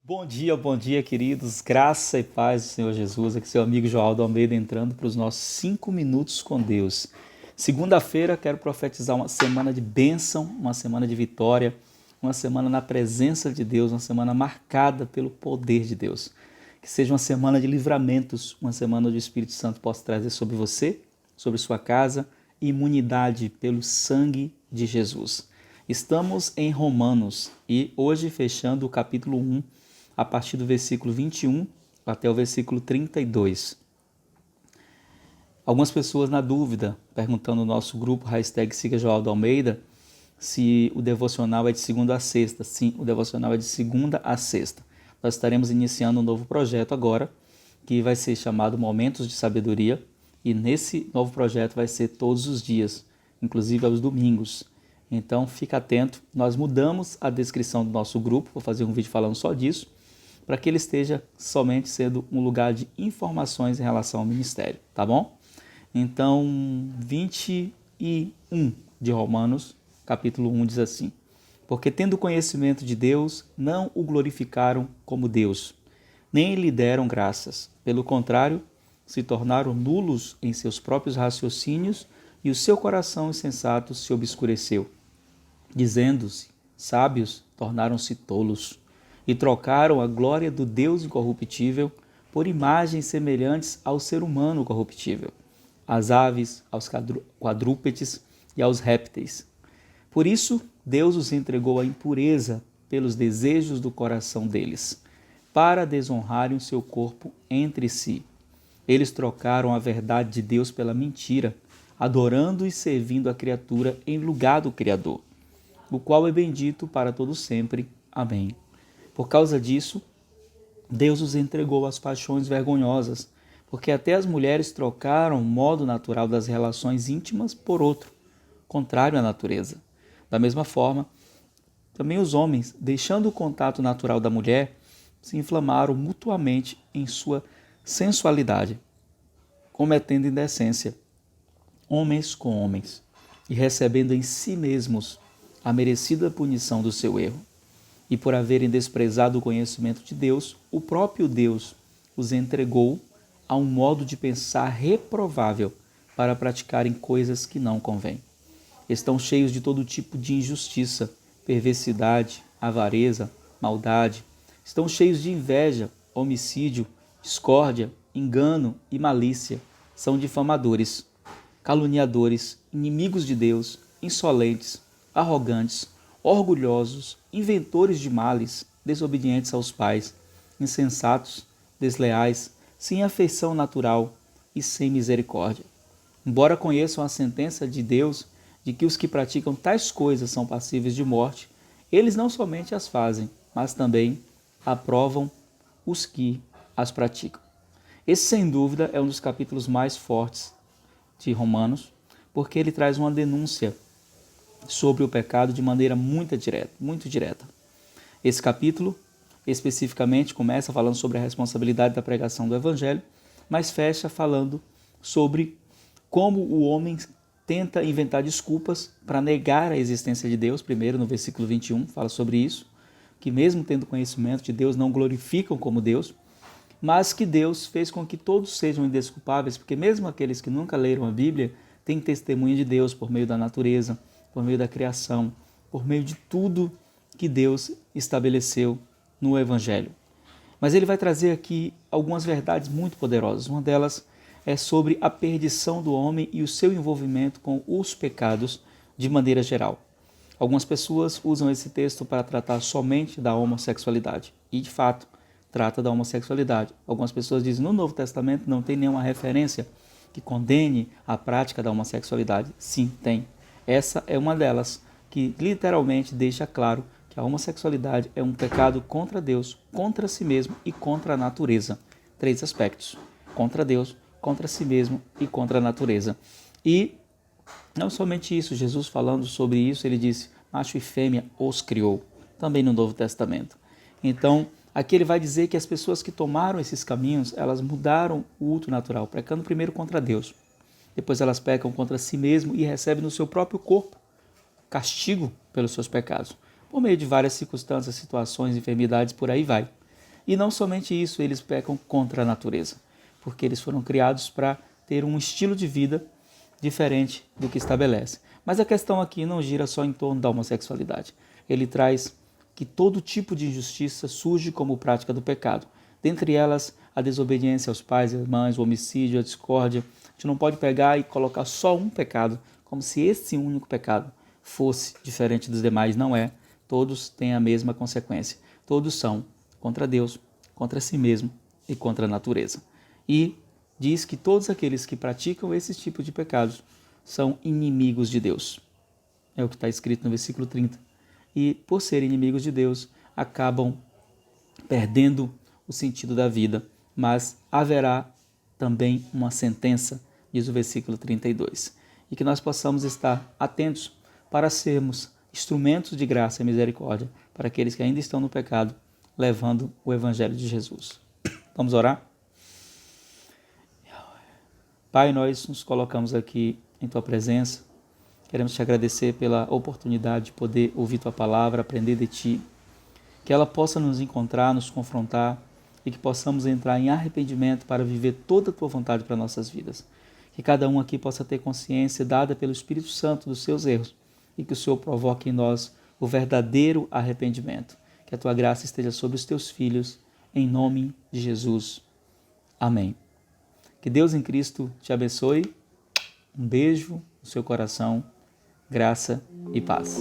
Bom dia, queridos. Graça e paz do Senhor Jesus. Aqui seu amigo Joaldo Almeida entrando para os nossos 5 minutos com Deus. Segunda-feira quero profetizar uma semana de bênção, uma semana de vitória, uma semana na presença de Deus, uma semana marcada pelo poder de Deus. Que seja uma semana de livramentos, uma semana onde o Espírito Santo possa trazer sobre você, sobre sua casa, imunidade pelo sangue de Jesus. Estamos em Romanos e hoje fechando o capítulo 1, a partir do versículo 21 até o versículo 32. Algumas pessoas na dúvida, perguntando no nosso grupo, #Siga Joaldo Almeida, se o devocional é de segunda a sexta. Sim, o devocional é de segunda a sexta. Nós estaremos iniciando um novo projeto agora, que vai ser chamado Momentos de Sabedoria, e nesse novo projeto vai ser todos os dias, inclusive aos domingos. Então fica atento, nós mudamos a descrição do nosso grupo, vou fazer um vídeo falando só disso, para que ele esteja somente sendo um lugar de informações em relação ao ministério, tá bom? Então, 21 de Romanos, capítulo 1, diz assim: Porque tendo conhecimento de Deus, não o glorificaram como Deus, nem lhe deram graças. Pelo contrário, se tornaram nulos em seus próprios raciocínios e o seu coração insensato se obscureceu. Dizendo-se sábios, tornaram-se tolos e trocaram a glória do Deus incorruptível por imagens semelhantes ao ser humano corruptível, às aves, aos quadrúpedes e aos répteis. Por isso, Deus os entregou à impureza pelos desejos do coração deles, para desonrarem o seu corpo entre si. Eles trocaram a verdade de Deus pela mentira, adorando e servindo a criatura em lugar do Criador, o qual é bendito para todo sempre. Amém. Por causa disso, Deus os entregou às paixões vergonhosas, porque até as mulheres trocaram o modo natural das relações íntimas por outro, contrário à natureza. Da mesma forma, também os homens, deixando o contato natural da mulher, se inflamaram mutuamente em sua sensualidade, cometendo indecência, homens com homens, e recebendo em si mesmos a merecida punição do seu erro. E por haverem desprezado o conhecimento de Deus, o próprio Deus os entregou a um modo de pensar reprovável para praticarem coisas que não convêm. Estão cheios de todo tipo de injustiça, perversidade, avareza, maldade. Estão cheios de inveja, homicídio, discórdia, engano e malícia. São difamadores, caluniadores, inimigos de Deus, insolentes, arrogantes, orgulhosos, inventores de males, desobedientes aos pais, insensatos, desleais, sem afeição natural e sem misericórdia. Embora conheçam a sentença de Deus de que os que praticam tais coisas são passíveis de morte, eles não somente as fazem, mas também aprovam os que as praticam. Esse, sem dúvida, é um dos capítulos mais fortes de Romanos, porque ele traz uma denúncia sobre o pecado de maneira muito direta. Esse capítulo, especificamente, começa falando sobre a responsabilidade da pregação do Evangelho, mas fecha falando sobre como o homem tenta inventar desculpas para negar a existência de Deus. Primeiro, no versículo 21, fala sobre isso, que mesmo tendo conhecimento de Deus, não glorificam como Deus, mas que Deus fez com que todos sejam indesculpáveis, porque mesmo aqueles que nunca leram a Bíblia têm testemunho de Deus por meio da natureza, por meio da criação, por meio de tudo que Deus estabeleceu no Evangelho. Mas ele vai trazer aqui algumas verdades muito poderosas. Uma delas é sobre a perdição do homem e o seu envolvimento com os pecados de maneira geral. Algumas pessoas usam esse texto para tratar somente da homossexualidade. E, de fato, trata da homossexualidade. Algumas pessoas dizem que no Novo Testamento não tem nenhuma referência que condene a prática da homossexualidade. Sim, tem. Essa é uma delas, que literalmente deixa claro que a homossexualidade é um pecado contra Deus, contra si mesmo e contra a natureza. 3 aspectos: contra Deus, contra si mesmo e contra a natureza. E não somente isso, Jesus falando sobre isso, ele disse: macho e fêmea os criou, também no Novo Testamento. Então, aqui ele vai dizer que as pessoas que tomaram esses caminhos, elas mudaram o culto natural, pecando primeiro contra Deus. Depois elas pecam contra si mesmo e recebem no seu próprio corpo castigo pelos seus pecados, por meio de várias circunstâncias, situações, enfermidades, por aí vai. E não somente isso, eles pecam contra a natureza, porque eles foram criados para ter um estilo de vida diferente do que estabelece. Mas a questão aqui não gira só em torno da homossexualidade. Ele traz que todo tipo de injustiça surge como prática do pecado. Dentre elas, a desobediência aos pais e às mães, o homicídio, a discórdia. A gente não pode pegar e colocar só um pecado, como se esse único pecado fosse diferente dos demais. Não é. Todos têm a mesma consequência. Todos são contra Deus, contra si mesmo e contra a natureza. E diz que todos aqueles que praticam esse tipo de pecados são inimigos de Deus. É o que está escrito no versículo 30. E, por serem inimigos de Deus, acabam perdendo o sentido da vida, mas haverá também uma sentença, diz o versículo 32. E que nós possamos estar atentos para sermos instrumentos de graça e misericórdia para aqueles que ainda estão no pecado, levando o Evangelho de Jesus. Vamos orar? Pai, nós nos colocamos aqui em Tua presença. Queremos Te agradecer pela oportunidade de poder ouvir Tua palavra, aprender de Ti. Que ela possa nos encontrar, nos confrontar e que possamos entrar em arrependimento para viver toda a Tua vontade para nossas vidas. Que cada um aqui possa ter consciência dada pelo Espírito Santo dos seus erros e que o Senhor provoque em nós o verdadeiro arrependimento. Que a Tua graça esteja sobre os Teus filhos, em nome de Jesus. Amém. Que Deus em Cristo te abençoe. Um beijo no seu coração, graça e paz.